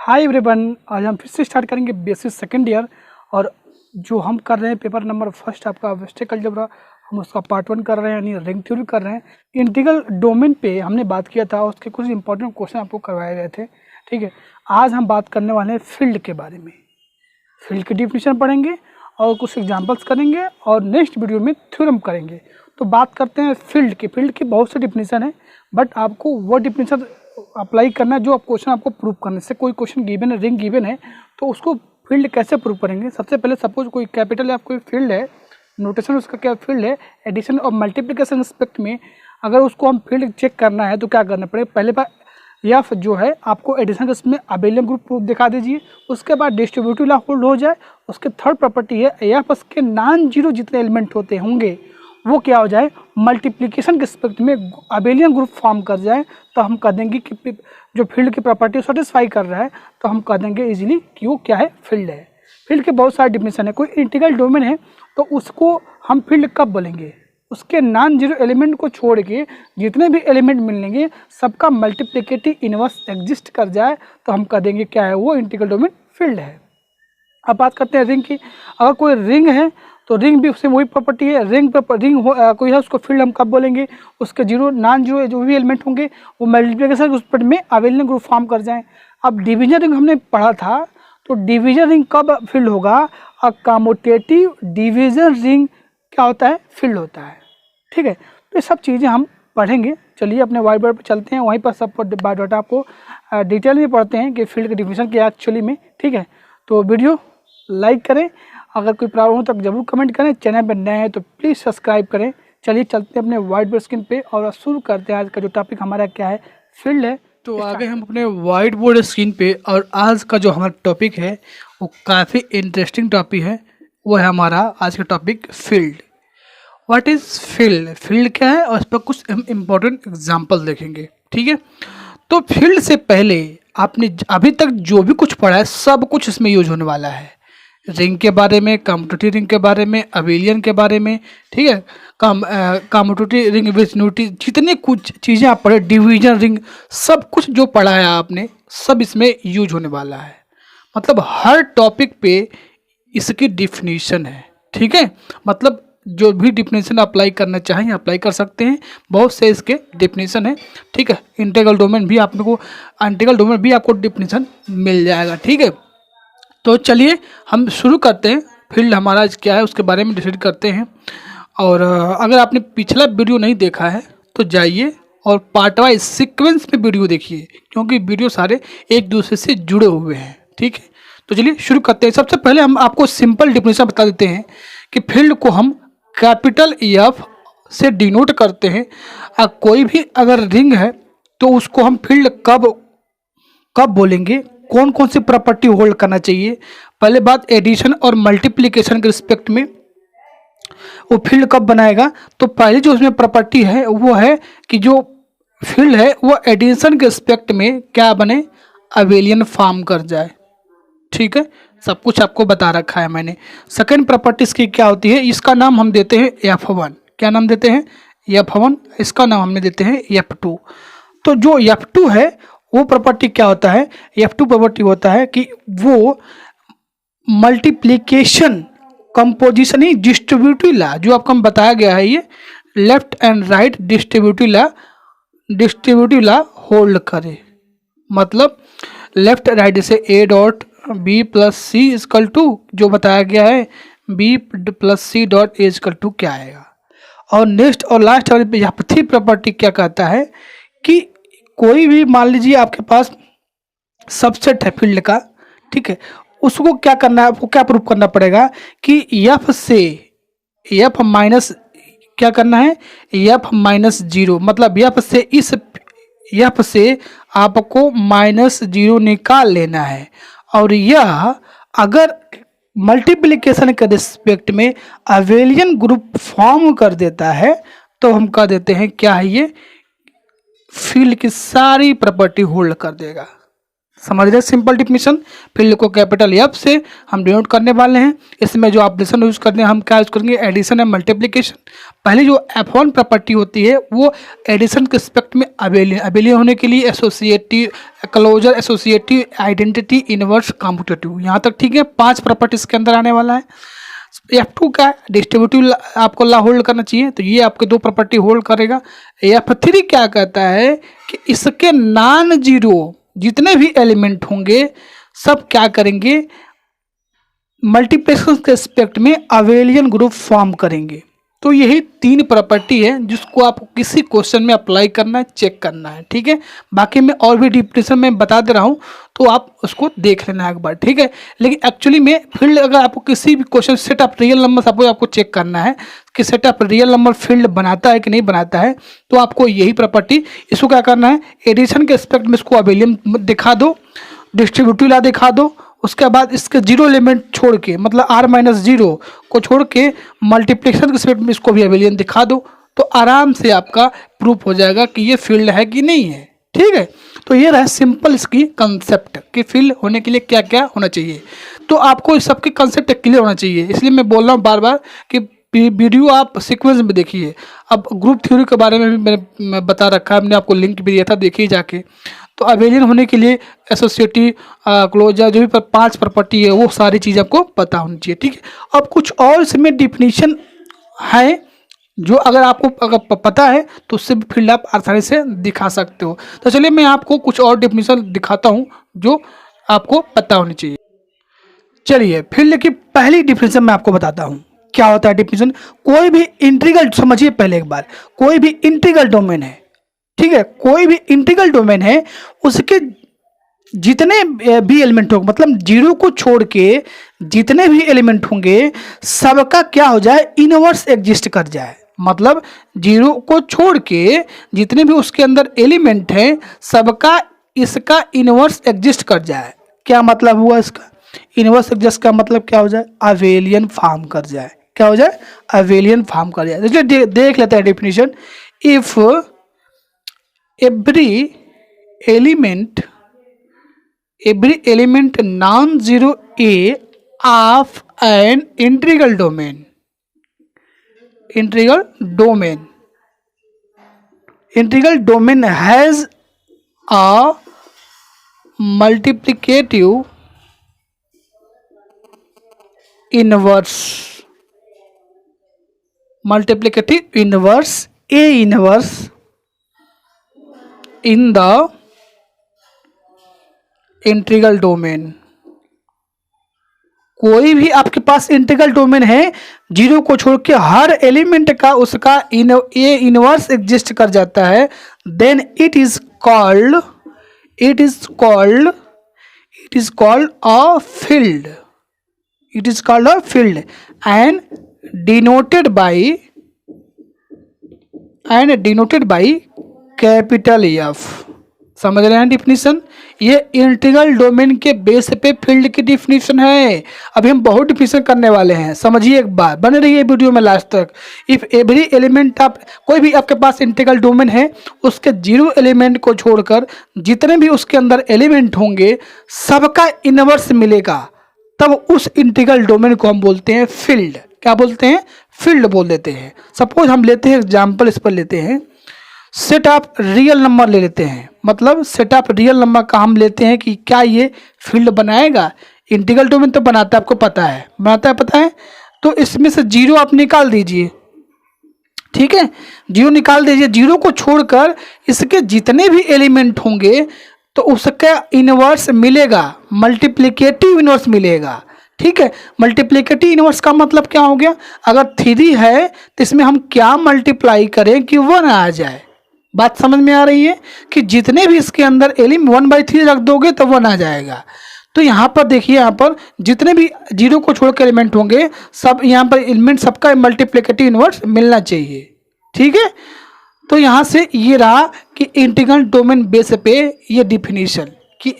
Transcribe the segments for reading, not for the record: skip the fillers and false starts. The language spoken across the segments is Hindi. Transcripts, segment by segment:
हाय एवरीवन, आज हम फिर से स्टार्ट करेंगे बेसिक सेकंड ईयर। और जो हम कर रहे हैं पेपर नंबर फर्स्ट आपका वेस्टेक अलजेब्रा, हम उसका पार्ट 1 कर रहे हैं, यानी रिंग थ्योरी कर रहे हैं। इंटीग्रल डोमेन पे हमने बात किया था, उसके कुछ इंपॉर्टेंट क्वेश्चन आपको करवाए गए थे। ठीक है, आज हम बात करने वाले हैं फील्ड के बारे में। फील्ड की डिफिनीशन पढ़ेंगे और कुछ एग्जाम्पल्स करेंगे और नेक्स्ट वीडियो में थ्योरम करेंगे। तो बात करते हैं फील्ड की। फील्ड की बहुत सी डिफिनीशन है, बट आपको वो डिफिनीशन अप्लाई करना है जो आप क्वेश्चन आपको प्रूव करने से। कोई क्वेश्चन गिवन है, रिंग गिवन है, तो उसको फील्ड कैसे प्रूव करेंगे। सबसे पहले सपोज कोई कैपिटल या कोई फील्ड है, नोटेशन उसका क्या फील्ड है, एडिशन और मल्टीप्लिकेशन रिस्पेक्ट में अगर उसको हम फील्ड चेक करना है तो क्या करना पड़ेगा। पहले बार एफ जो है आपको एडिशन के उसमें अबेलियन ग्रुप प्रूफ दिखा दीजिए, उसके बाद डिस्ट्रीब्यूटिव लॉ होल्ड हो जाए। उसके थर्ड प्रॉपर्टी है एफ के नॉन जीरो जितने एलिमेंट होते होंगे वो क्या हो जाए, मल्टीप्लिकेशन के रिस्पेक्ट में अबेलियन ग्रुप फॉर्म कर जाए, तो हम कह देंगे कि जो फील्ड की प्रॉपर्टी सेटिस्फाई कर रहा है, तो हम कह देंगे इजीली कि वो क्या है, फील्ड है। फील्ड के बहुत सारे डिफिनेशन है। कोई इंटीग्रल डोमेन है तो उसको हम फील्ड कब बोलेंगे, उसके नॉन जीरो एलिमेंट को छोड़ के जितने भी एलिमेंट मिलेंगे सबका मल्टीप्लिकेटिव इनवर्स एग्जिस्ट कर जाए, तो हम कह देंगे क्या है, वो इंटीग्रल डोमेन फील्ड है। अब बात करते हैं रिंग की। अगर कोई रिंग है तो रिंग भी उससे वही प्रॉपर्टी है। रिंग पर रिंग कोई है उसको फील्ड हम कब बोलेंगे, उसके जीरो नॉन जीरो जो भी एलिमेंट होंगे वो मल्टीप्लिकेशन उस पर में अवेलियन ग्रुप फॉर्म कर जाएं। अब डिवीजन रिंग हमने पढ़ा था, तो डिवीजन रिंग कब फील्ड होगा, कम्यूटेटिव डिवीजन रिंग क्या होता है, फील्ड होता है। ठीक है, तो ये सब चीज़ें हम पढ़ेंगे। चलिए अपने व्हाइट बोर्ड पर चलते हैं, वहीं पर सब बायोडाटा आपको डिटेल में पढ़ते हैं कि फील्ड की डिफिनेशन क्या है एक्चुअली में। ठीक है, तो वीडियो लाइक करें, अगर कोई प्रॉब्लम हो तो जरूर कमेंट करें, चैनल पर नए हैं तो प्लीज़ सब्सक्राइब करें। चलिए चलते हैं अपने व्हाइट बोर्ड स्क्रीन पे और शुरू करते हैं। आज का जो टॉपिक हमारा क्या है, फील्ड है। तो आगे हम अपने व्हाइट बोर्ड स्क्रीन पे, और आज का जो हमारा टॉपिक है वो काफ़ी इंटरेस्टिंग टॉपिक है। वो है हमारा आज का topic field. What is field, field क्या है, और इस पर कुछ हम इम्पोर्टेंट एग्जाम्पल देखेंगे। ठीक है, तो फील्ड से पहले आपने अभी तक जो भी कुछ पढ़ा है सब कुछ इसमें यूज होने वाला है। रिंग के बारे में, कम्यूटेटिव रिंग के बारे में, अबेलियन के बारे में, ठीक है, कम्यूटेटिव रिंग विथ जितनी कुछ चीज़ें आप पढ़े, डिवीजन रिंग, सब कुछ जो पढ़ा है आपने सब इसमें यूज होने वाला है। मतलब हर टॉपिक पे इसकी डिफिनीशन है। ठीक है, मतलब जो भी डिफिनेशन अप्लाई करना चाहें अप्लाई कर सकते हैं। बहुत से इसके डिफिनेशन है। ठीक है, इंटीग्रल डोमेन भी आपको डिफिनेशन मिल जाएगा। ठीक है, तो चलिए हम शुरू करते हैं। फील्ड हमारा क्या है उसके बारे में डिसाइड करते हैं। और अगर आपने पिछला वीडियो नहीं देखा है तो जाइए और पार्ट वाइज सीक्वेंस में वीडियो देखिए, क्योंकि वीडियो सारे एक दूसरे से जुड़े हुए हैं। ठीक है, तो चलिए शुरू करते हैं। सबसे पहले हम आपको सिंपल डिफिनेशन बता देते हैं कि फील्ड को हम कैपिटल एफ से डिनोट करते हैं। कोई भी अगर रिंग है तो उसको हम फील्ड कब बोलेंगे, कौन कौन सी प्रॉपर्टी होल्ड करना चाहिए। पहले बात एडिशन और मल्टीप्लिकेशन के रिस्पेक्ट में वो फील्ड कब बनाएगा, तो पहले जो उसमें प्रॉपर्टी है वो है कि जो फील्ड है वो एडिशन के रिस्पेक्ट में क्या बने, अबेलियन फॉर्म कर जाए। ठीक है, सब कुछ आपको बता रखा है मैंने। सेकेंड प्रॉपर्टी इसकी क्या होती है, इसका नाम हम देते हैं F1। क्या नाम देते हैं, F1। इसका नाम हमने देते हैं F2। तो जो F2 है वो प्रॉपर्टी क्या होता है, F2 प्रॉपर्टी होता है कि वो मल्टीप्लिकेशन, कंपोजिशन ही डिस्ट्रीब्यूटिव लॉ जो आपको हम बताया गया है, ये left and right distributive law hold करे। मतलब लेफ्ट राइट से A dot B plus C is equal to जो बताया गया है B plus C dot A is equal to क्या आएगा। और नेक्स्ट और लास्ट वाली यहाँ प्रॉपर्टी क्या कहता है कि कोई भी मान लीजिए आपके पास सबसेट है फील्ड का, ठीक है, उसको क्या करना है, आपको क्या प्रूफ करना पड़ेगा कि F से F माइनस क्या करना है, F माइनस जीरो, मतलब F से इस F से आपको माइनस जीरो निकाल लेना है। और यह अगर मल्टीप्लिकेशन के रिस्पेक्ट में अबेलियन ग्रुप फॉर्म कर देता है तो हम कह देते हैं क्या है, ये फील्ड की सारी प्रॉपर्टी होल्ड कर देगा। समझ रहे हैं सिंपल डिफिनीशन। फील्ड को कैपिटल एफ से हम डिनोट करने वाले हैं। इसमें जो ऑपरेशन यूज करते हैं हम क्या यूज करेंगे, एडिशन एंड मल्टीप्लिकेशन। पहली जो F1 प्रॉपर्टी होती है वो एडिशन के रिस्पेक्ट में अबेलियन होने के लिए associative, closure, associative, identity, inverse, competitive, यहाँ तक ठीक है। 5 प्रॉपर्टीज के अंदर आने वाला है। F2 का डिस्ट्रीब्यूटिव आपको ला होल्ड करना चाहिए, तो ये आपके 2 प्रॉपर्टी होल्ड करेगा। F3 क्या कहता है कि इसके नॉन जीरो जितने भी एलिमेंट होंगे सब क्या करेंगे, मल्टीप्लिकेशन के रिस्पेक्ट में अबेलियन ग्रुप फॉर्म करेंगे। तो यही 3 प्रॉपर्टी है जिसको आपको किसी क्वेश्चन में अप्लाई करना है, चेक करना है, ठीक है। बाकी मैं और भी डिफिनेशन में बता दे रहा हूँ, तो आप उसको देख लेना एक बार, ठीक है। लेकिन एक्चुअली में फील्ड अगर आपको किसी भी question set of real number आपको चेक करना है कि set of real number field बनाता है कि नहीं बनाता है, तो आपको यही प्रॉपर्टी, इसको क्या करना है, एडिशन के रिस्पेक्ट में इसको अबेलियन दिखा दो, डिस्ट्रीब्यूटिव ला दिखा दो, उसके बाद इसके 0 एलिमेंट छोड़ के, मतलब R-0 को छोड़ के मल्टीप्लिकेशन के रिस्पेक्ट में इसको भी अबेलियन दिखा दो, तो आराम से आपका प्रूफ हो जाएगा कि ये फील्ड है कि नहीं है, ठीक है। तो ये रहा सिंपल इसकी कंसेप्ट कि फील्ड होने के लिए क्या क्या होना चाहिए। तो आपको इस सबके कंसेप्ट क्लियर होना चाहिए, इसलिए मैं बोल रहा हूँ बार बार कि वीडियो आप सीक्वेंस में देखिए। अब ग्रुप थ्योरी के बारे में भी मैंने बता रखा है, हमने आपको लिंक भी दिया था, देखिए जाके। तो अबेलियन होने के लिए एसोसिएटिव, क्लोजर, जो भी 5 प्रॉपर्टी है वो सारी चीज़ आपको पता होनी चाहिए, ठीक है। अब कुछ और इसमें डिफिनीशन है जो अगर आपको पता है तो उससे भी फील्ड आप आसानी से दिखा सकते हो। तो चलिए मैं आपको कुछ और डिफिनीशन दिखाता हूँ जो आपको पता होनी चाहिए। चलिए फील्ड की पहली डिफिनीशन मैं आपको बताता हूँ क्या होता है डिफिनीशन। कोई भी इंटीग्रल, समझिए पहले एक बार, कोई भी इंटीग्रल डोमेन है, ठीक है, कोई भी इंटीग्रल डोमेन है, उसके जितने भी एलिमेंट होंगे, मतलब 0 को छोड़ के जितने भी एलिमेंट होंगे सबका क्या हो जाए, इनवर्स एग्जिस्ट कर जाए। मतलब 0 को छोड़ के जितने भी उसके अंदर एलिमेंट हैं सबका इसका इनवर्स एग्जिस्ट कर जाए। क्या मतलब हुआ इसका, इनवर्स एग्जिस्ट का मतलब क्या हो जाए, अबेलियन फॉर्म कर जाए। क्या हो जाए, अबेलियन फॉर्म कर जाए। इसलिए देख लेते हैं definition. If every element non-zero A of an integral domain has a multiplicative inverse A inverse in the integral domain. कोई भी आपके पास इंटीग्रल डोमेन है, 0 को छोड़ के हर एलिमेंट का उसका ए इनवर्स एग्जिस्ट कर जाता है, then it is called a field. It is called a field and denoted by capital F. समझ रहे हैं डिफिनीशन। ये इंटीग्रल डोमेन के बेस पे फील्ड की डिफिनीशन है। अभी हम बहुत डिफिनीशन करने वाले हैं, समझिए एक बार, बने रहिए वीडियो में लास्ट तक। इफ एवरी एलिमेंट कोई भी आपके पास इंटीग्रल डोमेन है, उसके 0 एलिमेंट को छोड़कर जितने भी उसके अंदर एलिमेंट होंगे सबका इनवर्स मिलेगा, तब उस इंटीग्रल डोमेन को हम बोलते हैं फील्ड। क्या बोलते हैं, फील्ड बोल देते हैं। सपोज हम लेते हैं एग्जाम्पल, इस पर लेते हैं सेट ऑफ रियल नंबर ले लेते हैं। मतलब सेट ऑफ रियल नंबर का हम लेते हैं कि क्या ये फील्ड बनाएगा। इंटीग्रल डोमेन तो बनाता है, आपको पता है, बनाता है, पता है। तो इसमें से 0 आप निकाल दीजिए, ठीक है, 0 निकाल दीजिए। 0 को छोड़कर इसके जितने भी एलिमेंट होंगे तो उसका इनवर्स मिलेगा, मल्टीप्लिकेटिव इनवर्स मिलेगा, ठीक है। मल्टीप्लिकेटिव इनवर्स का मतलब क्या हो गया, अगर 3 है तो इसमें हम क्या मल्टीप्लाई करें कि 1 आ जाए। बात समझ में आ रही है कि जितने भी इसके अंदर एलिमेंट 1/3 रख दोगे तो 1 आ जाएगा। तो यहाँ पर देखिए, यहाँ पर जितने भी 0 को छोड़ के एलिमेंट होंगे सब, यहाँ पर एलिमेंट सबका मल्टीप्लिकेटिव इनवर्स मिलना चाहिए, ठीक है। तो यहाँ से ये रहा कि इंटीग्रल डोमेन बेस पे ये डिफिनीशन कि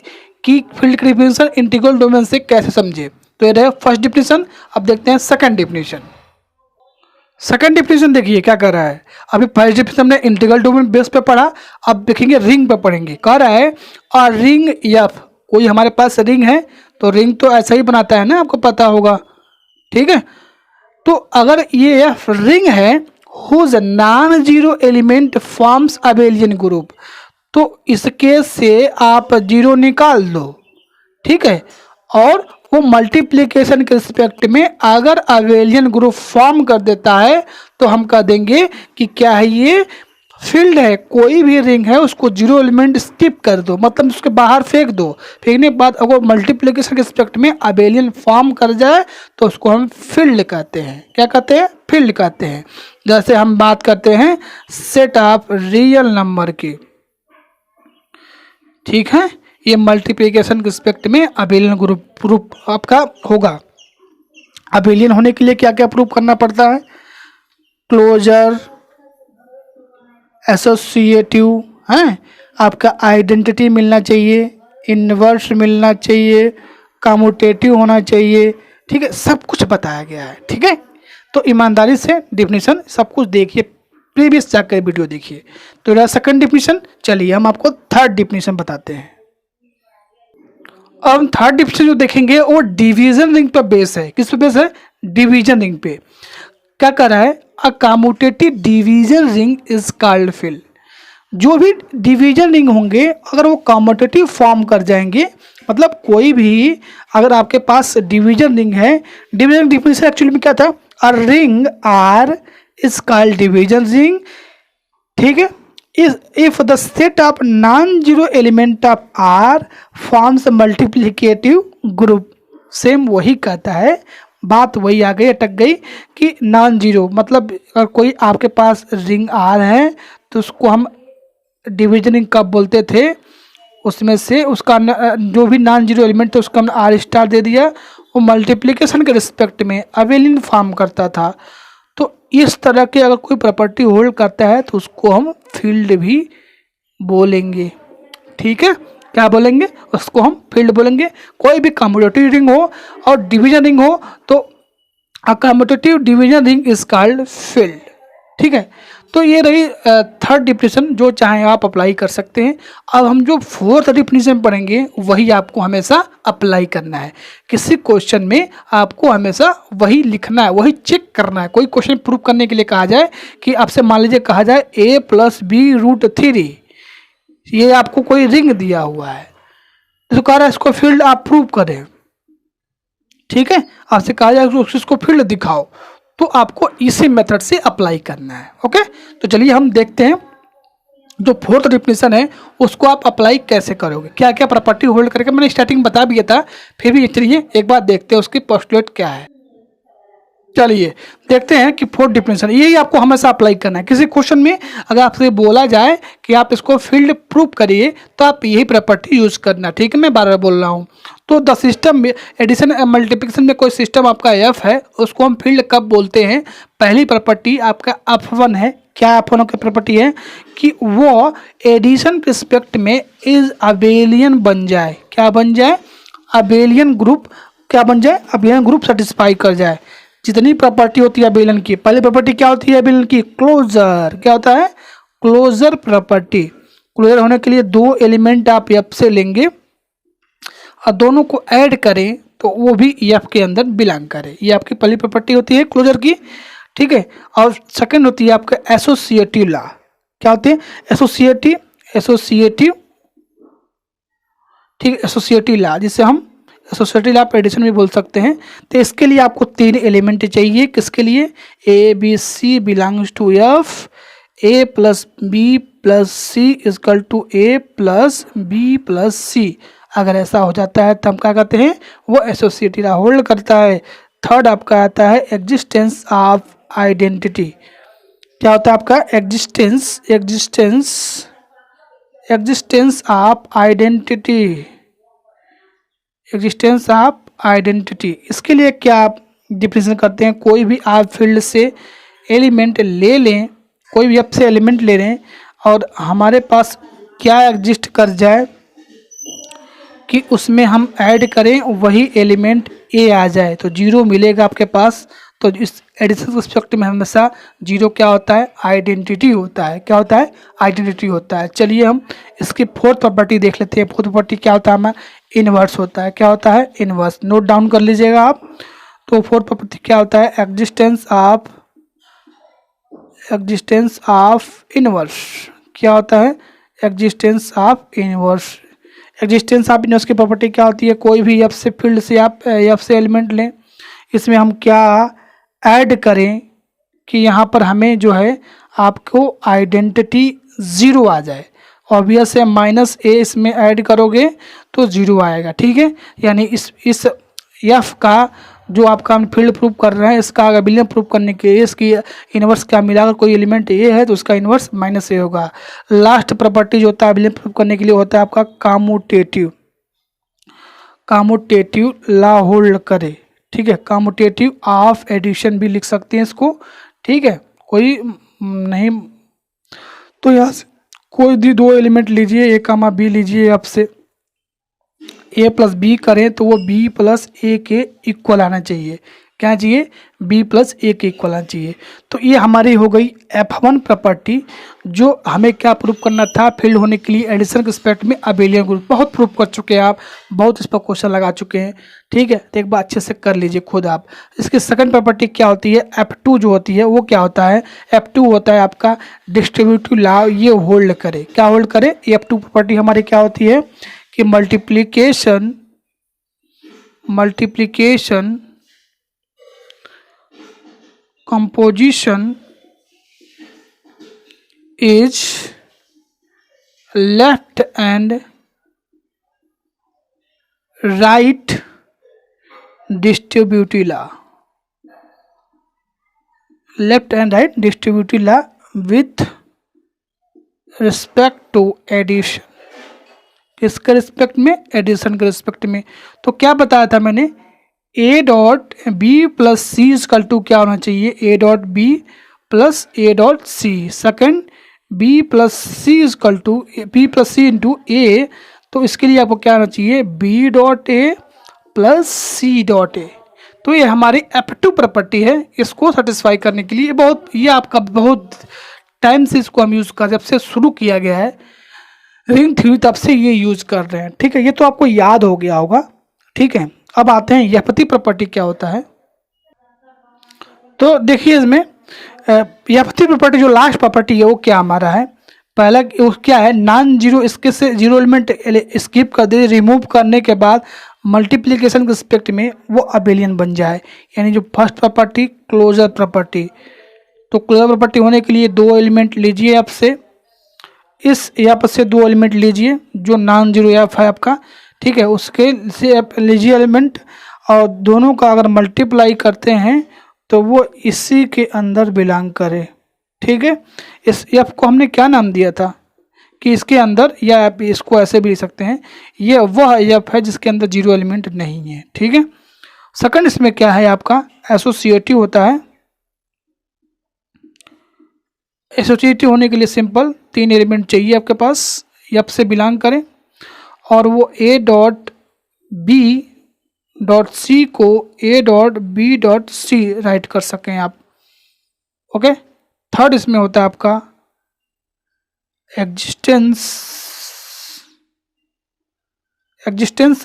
फील्ड की डिफिनीशन इंटीग्रल डोमेन से कैसे समझे। तो ये रहे फर्स्ट डिफिनीशन। अब देखते हैं सेकंड डिफिनीशन। सेकंड डिफिनीशन देखिए क्या कर रहा है। अभी फर्स्ट डिफिनीशन हमने इंटीग्रल डोमेन बेस पे पढ़ा, अब देखेंगे रिंग पे पढ़ेंगे। कह रहा है अ रिंग एफ कोई हमारे पास रिंग है तो रिंग तो ऐसा ही बनाता है ना, आपको पता होगा, ठीक है। तो अगर ये रिंग है whose non zero element forms abelian group, तो इसके से आप जीरो निकाल दो, ठीक है। और वो मल्टीप्लिकेशन के रिस्पेक्ट में अगर अबेलियन ग्रुप फॉर्म कर देता है तो हम कह देंगे कि क्या है, ये फील्ड है। कोई भी रिंग है उसको जीरो एलिमेंट स्किप कर दो, मतलब उसके बाहर फेंक दो। फेंकने के बाद अगर मल्टीप्लिकेशन के रिस्पेक्ट में अबेलियन फॉर्म कर जाए तो उसको हम फील्ड कहते हैं। क्या कहते हैं? फील्ड कहते हैं। जैसे हम बात करते हैं सेट ऑफ रियल नंबर की, ठीक है, ये मल्टीप्लिकेशन के रिस्पेक्ट में अबेलियन ग्रुप प्रूफ आपका होगा। अबेलियन होने के लिए क्या क्या प्रूफ करना पड़ता है? क्लोजर, एसोसिएटिव है, आपका आइडेंटिटी मिलना चाहिए, इनवर्स मिलना चाहिए, कम्यूटेटिव होना चाहिए, ठीक है, सब कुछ बताया गया है, ठीक है। तो ईमानदारी से डिफिनीशन सब कुछ देखिए, प्रीवियस जाकर वीडियो देखिए। तो यह सेकंड डिफिनीशन। चलिए हम आपको थर्ड डिफिनीशन बताते हैं। अब थर्ड डिफिनीशन जो देखेंगे वो डिवीजन रिंग पर बेस है। किस पे बेस है? डिवीजन रिंग पे। क्या कर रहा है? A commutative division ring is called field. जो भी डिवीजन रिंग होंगे अगर वो कम्यूटेटिव फॉर्म कर जाएंगे, मतलब कोई भी अगर आपके पास डिवीजन रिंग है, डिवीजन डिफिनीशन एक्चुअली में क्या था? A ring R is called division ring, ठीक है, if the set of non-zero element of R forms a multiplicative group। Same वही कहता है, बात वही आ गई, अटक गई कि नॉन जीरो, मतलब अगर कोई आपके पास रिंग आर है तो उसको हम डिवीजन रिंग कब बोलते थे? उसमें से उसका जो भी नॉन जीरो एलिमेंट था उसका हमने आर स्टार दे दिया, वो मल्टीप्लिकेशन के रिस्पेक्ट में अबेलियन फॉर्म करता था। तो इस तरह के अगर कोई प्रॉपर्टी होल्ड करता है तो उसको हम फील्ड भी बोलेंगे, ठीक है। क्या बोलेंगे? उसको हम फील्ड बोलेंगे। कोई भी कम्यूटेटिव रिंग हो और डिवीजन रिंग हो तो a commutative division ring is called field, ठीक है। तो ये रही थर्ड डिफिनीशन, जो चाहे आप अप्लाई कर सकते हैं। अब हम जो फोर्थ डिफिनीशन पढ़ेंगे वही आपको हमेशा अप्लाई करना है। किसी क्वेश्चन में आपको हमेशा वही लिखना है, वही चेक करना है। कोई क्वेश्चन प्रूव करने के लिए कहा जाए कि आपसे मान लीजिए कहा जाए a+b√3, ये आपको कोई रिंग दिया हुआ है तो कह रहा है इसको फील्ड आप प्रूव करें, ठीक है। आपसे कहा जाए इसको फील्ड दिखाओ, तो आपको इसी मेथड से अप्लाई करना है, ओके। तो चलिए हम देखते हैं जो फोर्थ डिफिनीशन है उसको आप अप्लाई कैसे करोगे, क्या क्या प्रॉपर्टी होल्ड करके। मैंने स्टार्टिंग बता दिया था, फिर भी चलिए एक बार देखते हैं उसकी पोस्टुलेट क्या है। चलिए देखते हैं कि फोर्थ डिफिनीशन, यही आपको हमेशा अप्लाई करना है। किसी क्वेश्चन में अगर आपसे बोला जाए कि आप इसको फील्ड प्रूव करिए तो आप यही प्रॉपर्टी यूज करना, ठीक है। मैं बार बार बोल रहा हूँ। तो द सिस्टम में एडिशन मल्टीप्लिकेशन में कोई सिस्टम आपका एफ है, उसको हम फील्ड कब बोलते हैं? पहली प्रॉपर्टी आपका F1 है। क्या F1 की प्रॉपर्टी है? कि वो एडिशन रिस्पेक्ट में इज अबेलियन बन जाए। क्या बन जाए? Abelian group. क्या बन जाए? अबेलियन ग्रुप सेटिस्फाई कर जाए। जितनी प्रॉपर्टी होती है अबेलियन की, पहली प्रॉपर्टी क्या होती है अबेलियन की? क्लोजर। क्या होता है? Closure property. क्लोजर होने के लिए दो एलिमेंट आप एफ से लेंगे और दोनों को ऐड करें तो वो भी एफ के अंदर बिलोंग करे। ये आपकी पहली प्रॉपर्टी होती है क्लोजर की, ठीक है। और सेकंड होती है आपका एसोसिएटिव लॉ। क्या होती है? एसोसिएटिव, ठीक है, एसोसिएटिव लॉ, जिसे हम एसोसिएटिव लॉ एडिशन भी बोल सकते हैं। तो इसके लिए आपको तीन एलिमेंट चाहिए। किसके लिए? A B C belongs to F, a+b+c is equal to a+b+c। अगर ऐसा हो जाता है तो हम क्या कहते हैं? वो एसोसिएटिव लॉ होल्ड करता है। थर्ड आपका आता है एग्जिस्टेंस ऑफ आइडेंटिटी। क्या होता है आपका? Existence of identity, existence of identity. इसके लिए क्या आप डिफिनेशन करते हैं? कोई भी आप फील्ड से एलिमेंट ले लें, कोई भी एफ से एलिमेंट ले लें और हमारे पास क्या एग्जिस्ट कर जाए कि उसमें हम ऐड करें वही एलिमेंट ए आ जाए तो जीरो मिलेगा आपके पास, तो इस एडिशन रिस्पेक्ट में हमेशा जीरो क्या होता है, आइडेंटिटी होता है। क्या होता है, आइडेंटिटी होता है। चलिए हम इसकी फोर्थ प्रॉपर्टी देख लेते हैं। फोर्थ प्रॉपर्टी क्या होता है हमारा, इनवर्स होता है। क्या होता है, इनवर्स। नोट डाउन कर लीजिएगा आप। तो फोर्थ प्रॉपर्टी क्या होता है, एग्जिस्टेंस ऑफ इनवर्स। क्या होता है, existence of inverse. Existence of inverse की प्रॉपर्टी क्या होती है, कोई भी एफ से फील्ड से आप एफ से एलिमेंट लें, इसमें हम क्या ऐड करें कि यहाँ पर हमें जो है आपको आइडेंटिटी ज़ीरो आ जाए। ऑब्वियस है, माइनस ए इसमें ऐड करोगे तो ज़ीरो आएगा। ठीक है, यानी इस एफ का जो आपका हम फील्ड प्रूफ कर रहे हैं, इसका अबिलियन प्रूफ करने के लिए इसकी इनवर्स क्या मिलाकर कोई एलिमेंट ए है तो उसका इनवर्स माइनस ए होगा। लास्ट प्रॉपर्टी जो होता है अबिलियन प्रूफ करने के लिए होता है आपका कामोटेटिव ला होल्ड करे। ठीक है, कामोटेटिव ऑफ एडिशन भी लिख सकते हैं इसको। ठीक है, कोई नहीं तो यहाँ से कोई भी दो एलिमेंट लीजिए, ए कामा बी लीजिए, आपसे ए प्लस बी करें तो वो बी प्लस ए के इक्वल आना चाहिए। क्या चाहिए, बी प्लस ए के इक्वल आना चाहिए। तो ये हमारी हो गई F1 प्रॉपर्टी, जो हमें क्या प्रूफ करना था, फील्ड होने के लिए एडिशन के रिस्पेक्ट में अबेलियन ग्रुप। बहुत प्रूफ कर चुके हैं आप, बहुत इस पर क्वेश्चन लगा चुके हैं। ठीक है, तो एक बार अच्छे से कर लीजिए खुद आप। इसकी सेकंड प्रॉपर्टी क्या होती है, F2 जो होती है वो क्या होता है, F2 होता है आपका डिस्ट्रीब्यूटिव लॉ, ये होल्ड करे। क्या होल्ड करे, F2 प्रॉपर्टी हमारी क्या होती है कि multiplication composition is left and right distributive law, left and right distributive law with respect to addition। किसके रिस्पेक्ट में, एडिशन के रिस्पेक्ट में। तो क्या बताया था मैंने, A dot B plus C equal to क्या होना चाहिए, A dot B plus A dot C. Second, B plus C equal to B plus C into A, तो इसके लिए आपको क्या होना चाहिए, B dot A plus C dot A. तो ये हमारी F2 प्रॉपर्टी है। इसको सेटिस्फाई करने के लिए ये आपका बहुत टाइम से इसको हम यूज़ कर, जब से शुरू किया गया है रिंग थ्योरी तब से ये यूज कर रहे हैं। ठीक है, ये तो आपको याद हो गया होगा। ठीक है, अब आते हैं यहपति प्रॉपर्टी क्या होता है। तो देखिए इसमें यहपति प्रॉपर्टी जो लास्ट प्रॉपर्टी है वो क्या हमारा है, पहला क्या है, नॉन जीरो, इसके से जीरो एलिमेंट स्किप कर दे, रिमूव करने के बाद मल्टीप्लिकेशन के रिस्पेक्ट में वो अबेलियन बन जाए। यानी जो फर्स्ट प्रॉपर्टी क्लोजर प्रॉपर्टी, तो क्लोजर प्रॉपर्टी होने के लिए दो एलिमेंट लीजिए आपसे, इस यहाँ से दो एलिमेंट लीजिए जो नॉन जीरो एफ है आपका। ठीक है, उसके से आप लीजिए एलिमेंट, और दोनों का अगर मल्टीप्लाई करते हैं तो वो इसी के अंदर बिलोंग करे। ठीक है, इस एफ को हमने क्या नाम दिया था कि इसके अंदर, या आप इसको ऐसे भी लिख सकते हैं, ये वह एफ है जिसके अंदर जीरो एलिमेंट नहीं है। ठीक है, सेकंड इसमें क्या है आपका, एसोसिएटिव होता है। एसोसिएटिव होने के लिए सिंपल तीन एलिमेंट चाहिए आपके पास, एफ से बिलोंग करें, और वो A dot B dot C को A dot B dot C right कर सकें आप। ओके, थर्ड इसमें होता है आपका एग्जिस्टेंस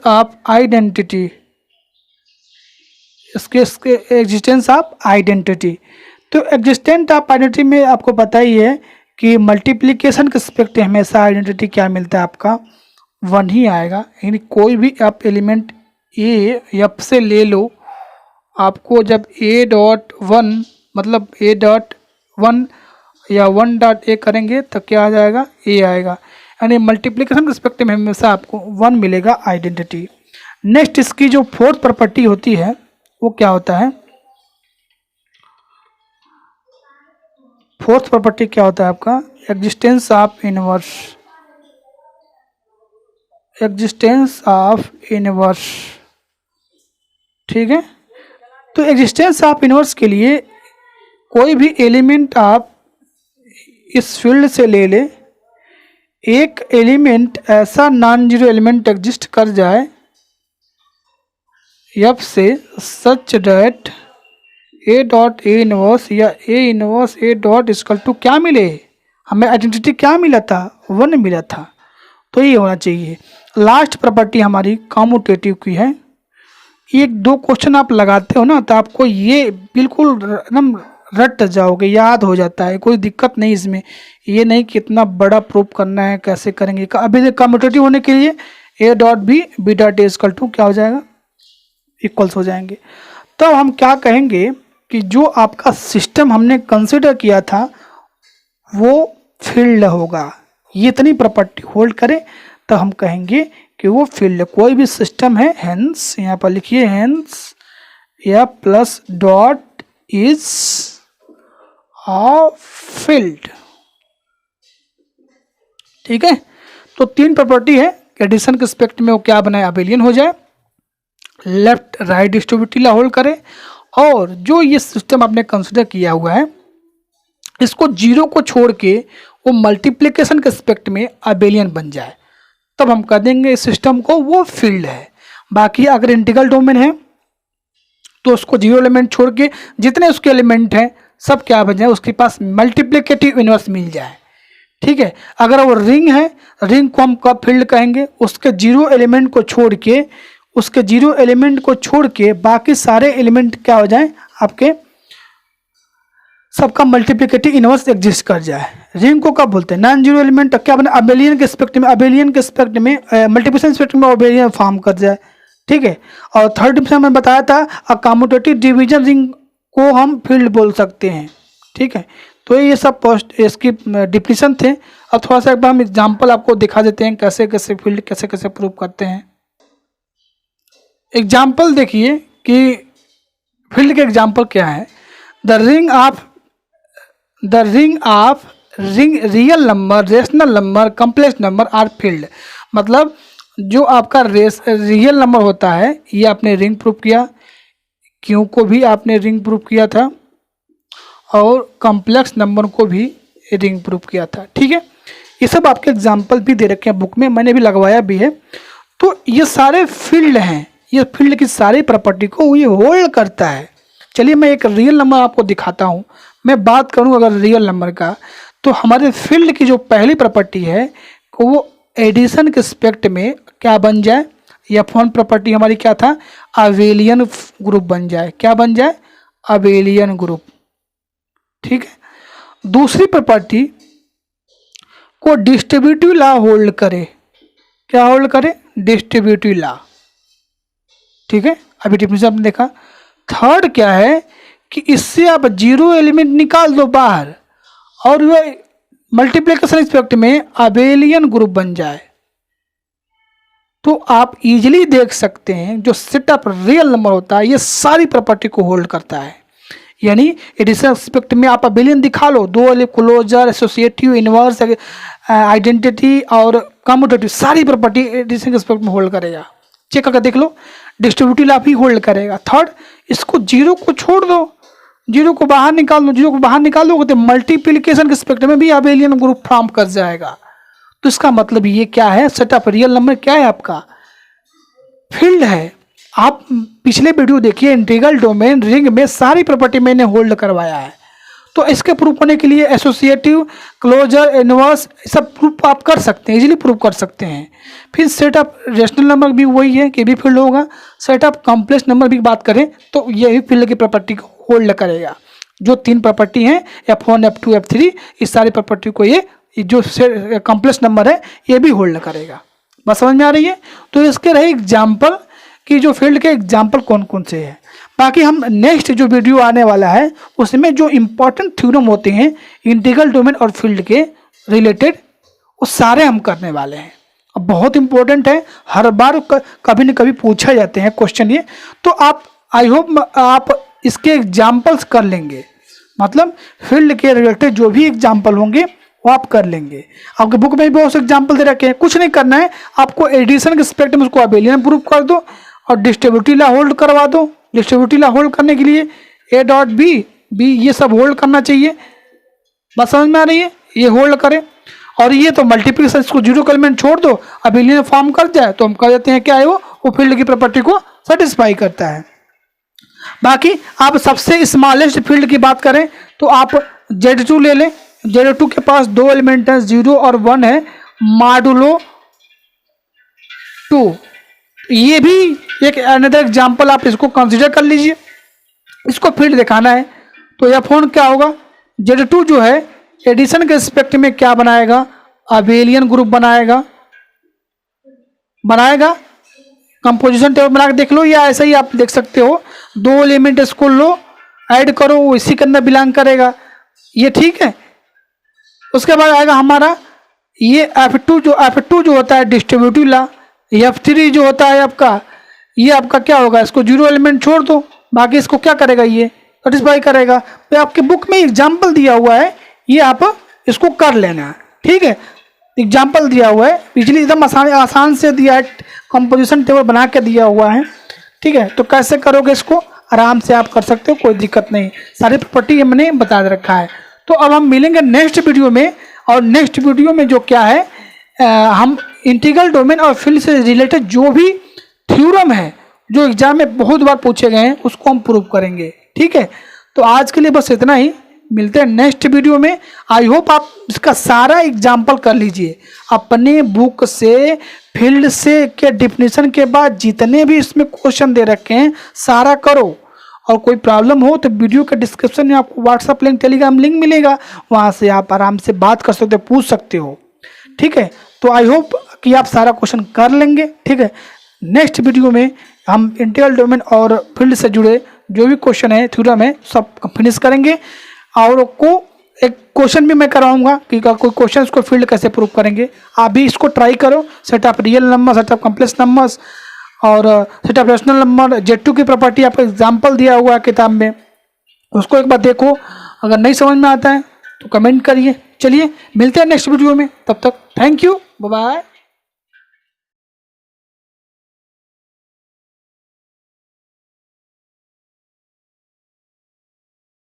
ऑफ आइडेंटिटी, इसके एग्जिस्टेंस ऑफ आइडेंटिटी। तो एग्जिस्टेंट ऑफ आइडेंटिटी में आपको पता ही है कि मल्टीप्लिकेशन के रिस्पेक्ट हमेशा आइडेंटिटी क्या मिलता है आपका, वन ही आएगा। यानी कोई भी आप एलिमेंट ए एफ से ले लो, आपको जब ए डॉट वन मतलब ए डॉट वन या वन डॉट ए करेंगे तो क्या आ जाएगा, ए आएगा। यानी मल्टीप्लिकेशन के रिस्पेक्ट में हमेशा आपको वन मिलेगा आइडेंटिटी। नेक्स्ट इसकी जो फोर्थ प्रॉपर्टी होती है वो क्या होता है, फोर्थ प्रॉपर्टी क्या होता है आपका, existence of inverse, existence of inverse. ठीक है, तो एग्जिस्टेंस ऑफ इनवर्स के लिए कोई भी एलिमेंट आप इस फील्ड से ले ले, एक एलिमेंट ऐसा नॉन जीरो एलिमेंट एग्जिस्ट कर जाए एफ से such that A dot A inverse या A inverse A dot equal to क्या मिले, हमें आइडेंटिटी क्या मिला था, 1 मिला था। तो ये होना चाहिए। लास्ट प्रॉपर्टी हमारी कॉम्यूटेटिव की है। एक दो क्वेश्चन आप लगाते हो ना तो आपको ये बिल्कुल एकदम रट जाओगे, याद हो जाता है, कोई दिक्कत नहीं इसमें। ये नहीं कि इतना बड़ा प्रूफ करना है, कैसे करेंगे। अभी कम्यूटेटिव होने के लिए A dot B dot A equal to क्या हो जाएगा, इक्वल्स हो जाएंगे। तो हम क्या कहेंगे कि जो आपका सिस्टम हमने कंसिडर किया था वो फील्ड होगा। ये इतनी प्रॉपर्टी होल्ड करे तो हम कहेंगे कि वो फील्ड, कोई भी सिस्टम है, हेंस यहाँ पर लिखिए हेंस या plus dot is a field. ठीक है, तो 3 प्रॉपर्टी है। एडिशन के स्पेक्ट में वो क्या बनाए, अबेलियन हो जाए, left right distributive law hold करे, और जो ये सिस्टम आपने कंसिडर किया हुआ है इसको जीरो को छोड़ के वो मल्टीप्लिकेशन के स्पेक्ट में अबेलियन बन जाए, तब हम कह देंगे इस सिस्टम को वो फील्ड है। बाकी अगर इंटीग्रल डोमेन है तो उसको जीरो एलिमेंट छोड़ के जितने उसके एलिमेंट हैं सब क्या बन जाए, उसके पास मल्टीप्लिकेटिव इनवर्स मिल जाए। ठीक है, अगर वो रिंग है, रिंग को हम कब फील्ड कहेंगे, उसके जीरो एलिमेंट को छोड़ के बाकी सारे एलिमेंट क्या हो जाए, आपके सबका मल्टीप्लिकेटिव इनवर्स एग्जिस्ट कर जाए। रिंग को कब बोलते हैं, नॉन जीरो एलिमेंट क्या बने, अबेलियन के स्पेक्ट में मल्टीप्लिकेशन स्पेक्ट में अबेलियन फॉर्म कर जाए। ठीक है, और थर्ड डिफिनेशन में बताया था कम्यूटेटिव डिवीजन रिंग को हम फील्ड बोल सकते हैं। ठीक है, तो ये सब पोस्ट इसकी डिफिनेशन थे। अब थोड़ा सा एक बार हम एग्जाम्पल आपको दिखा देते हैं कैसे कैसे फील्ड कैसे कैसे प्रूव करते हैं। एग्जाम्पल देखिए कि फील्ड के एग्जाम्पल क्या है। The ring of real number, rational number, complex number are field. मतलब जो आपका रियल नंबर होता है ये आपने रिंग प्रूव किया, क्यू को भी आपने रिंग प्रूव किया था, और कॉम्प्लेक्स नंबर को भी रिंग प्रूव किया था। ठीक है, ये सब आपके एग्जाम्पल भी दे रखे हैं बुक में, मैंने भी लगवाया भी है। तो ये सारे फील्ड हैं, ये फील्ड की सारी प्रॉपर्टी को ये होल्ड करता है। चलिए मैं एक रियल नंबर आपको दिखाता हूँ। मैं बात करूँ अगर रियल नंबर का, तो हमारे फील्ड की जो पहली प्रॉपर्टी है वो एडिशन के स्पेक्ट में क्या बन जाए, F1 प्रॉपर्टी हमारी क्या था, अबेलियन ग्रुप बन जाए। क्या बन जाए, अबेलियन ग्रुप। ठीक है, दूसरी प्रॉपर्टी को डिस्ट्रीब्यूटिव लॉ होल्ड करे। क्या होल्ड करे, डिस्ट्रीब्यूटिव लॉ। ठीक है, अभी डिफिनेशन आपने देखा। थर्ड क्या है कि इससे आप जीरो एलिमेंट निकाल दो बाहर और वह मल्टीप्लिकेशन स्पेक्ट में अबेलियन ग्रुप बन जाए, तो आप इजीली देख सकते हैं जो सेटअप रियल नंबर होता है ये सारी प्रॉपर्टी को होल्ड करता है। यानी एडिशन स्पेक्ट में आप अबेलियन दिखा लो, दो क्लोजर, एसोसिएटिव, इनवर्स, आइडेंटिटी और कम्यूटेटिव सारी प्रॉपर्टी एडिशन के स्पेक्ट में होल्ड करेगा। चेक करके देख लो, डिस्ट्रीब्यूटिव लॉ भी होल्ड करेगा। थर्ड, इसको जीरो को छोड़ दो, जीरो को बाहर निकाल दो, जीरो को बाहर निकाल दो तो मल्टीप्लिकेशन के स्पेक्ट में भी अबेलियन ग्रुप फॉर्म कर जाएगा। तो इसका मतलब ये क्या है, सेटअप रियल नंबर क्या है, आपका फील्ड है। आप पिछले वीडियो देखिए, इंटीग्रल डोमेन रिंग में सारी प्रॉपर्टी मैंने होल्ड करवाया है। तो इसके प्रूफ होने के लिए एसोसिएटिव, क्लोजर, इनवर्स सब प्रूफ आप कर सकते हैं, इजीली प्रूफ कर सकते हैं। फिर सेटअप रेशनल नंबर भी वही है कि भी फील्ड होगा। सेटअप कॉम्प्लेक्स नंबर भी बात करें तो यही फील्ड की प्रॉपर्टी को होल्ड करेगा। जो 3 प्रॉपर्टी हैं F1, F2, F3, इस सारी प्रॉपर्टी को ये जो कॉम्प्लेक्स नंबर है ये भी होल्ड करेगा। बस समझ में आ रही है। तो इसके रहे एग्जाम्पल कि जो फील्ड के एग्जाम्पल कौन कौन से हैं। बाकी हम नेक्स्ट जो वीडियो आने वाला है उसमें जो इम्पोर्टेंट थ्योरम होते हैं इंटीग्रल डोमेन और फील्ड के रिलेटेड वो सारे हम करने वाले हैं। अब बहुत इंपॉर्टेंट है, हर बार कभी न कभी पूछा जाते हैं क्वेश्चन ये। तो आप आई होप आप इसके एग्जाम्पल्स कर लेंगे, मतलब फील्ड के रिलेटेड जो भी एग्जाम्पल होंगे वो आप कर लेंगे। आपके बुक में भी बहुत से एग्जाम्पल दे रखे हैं, कुछ नहीं करना है आपको। एडिशन के स्पेक्ट में उसको अबेलियन प्रूफ कर दो और डिस्ट्रीब्यूटिव लॉ होल्ड करवा दो। डिस्ट्रीब्यूटिव लॉ होल्ड करने के लिए ए डॉट बी ये सब होल्ड करना चाहिए। बात समझ में आ रही है, ये होल्ड करें। और ये तो मल्टीप्लिकेशन, इसको जीरो एलिमेंट छोड़ दो, अबेलियन फॉर्म कर जाए तो हम कह देते हैं क्या है वो फील्ड की प्रॉपर्टी को सेटिस्फाई करता है। बाकी आप सबसे स्मॉलेस्ट फील्ड की बात करें तो आप Z2 ले लें। Z2 के पास 2 एलिमेंट हैं, 0 और 1 है, मॉडुलो 2। ये भी एक अनदर एग्जाम्पल, आप इसको कंसिडर कर लीजिए। इसको फील्ड दिखाना है तो यह फोन क्या होगा, Z2 जो है एडिशन के रिस्पेक्ट में क्या बनाएगा, अबेलियन ग्रुप बनाएगा कंपोजिशन टेबल बना के देख लो, या ऐसा ही आप देख सकते हो। 2 एलिमेंट इसको लो, ऐड करो, वो इसी के अंदर बिलोंग करेगा, ये ठीक है। उसके बाद आएगा हमारा ये F2 जो होता है डिस्ट्रीब्यूटिव ला। F3 जो होता है आपका, ये आपका क्या होगा, इसको 0 एलिमेंट छोड़ दो, बाकी इसको क्या करेगा, ये सेटिस्फाई करेगा। तो आपके बुक में एग्जाम्पल दिया हुआ है, ये आप इसको कर लेना है, ठीक है। एग्जाम्पल दिया हुआ है, पिछली एकदम आसान से दिया है, कंपोजिशन टेबल बना के दिया हुआ है, ठीक है। तो कैसे करोगे इसको, आराम से आप कर सकते हो, कोई दिक्कत नहीं, सारी प्रॉपर्टी हमने बता रखा है। तो अब हम मिलेंगे नेक्स्ट वीडियो में, और नेक्स्ट वीडियो में जो क्या है, हम इंटीग्रल डोमेन और फील्ड से रिलेटेड जो भी थ्योरम है जो एग्जाम में बहुत बार पूछे गए हैं उसको हम प्रूव करेंगे, ठीक है। तो आज के लिए बस इतना ही, मिलते हैं नेक्स्ट वीडियो में। आई होप आप इसका सारा एग्जाम्पल कर लीजिए अपने बुक से, फील्ड से के डिफिनेशन के बाद जितने भी इसमें क्वेश्चन दे रखे हैं सारा करो। और कोई प्रॉब्लम हो तो वीडियो के डिस्क्रिप्शन में आपको व्हाट्सअप लिंक, टेलीग्राम लिंक मिलेगा, वहाँ से आप आराम से बात कर सकते हो, पूछ सकते हो, ठीक है। तो आई होप कि आप सारा क्वेश्चन कर लेंगे, ठीक है। नेक्स्ट वीडियो में हम इंटीग्रल डोमेन और फील्ड से जुड़े जो भी क्वेश्चन है, थ्योरम है, सब फिनिश करेंगे। और को एक क्वेश्चन भी मैं कराऊंगा कि कोई क्वेश्चन को फील्ड कैसे प्रूव करेंगे। आप भी इसको ट्राई करो, set of real number, set of complex numbers और set of rational number, Z2 की प्रॉपर्टी आपको एग्जाम्पल दिया हुआ है किताब में, उसको एक बार देखो। अगर नहीं समझ में आता है तो कमेंट करिए। चलिए मिलते हैं नेक्स्ट वीडियो में, तब तक थैंक यू, बाय बाय।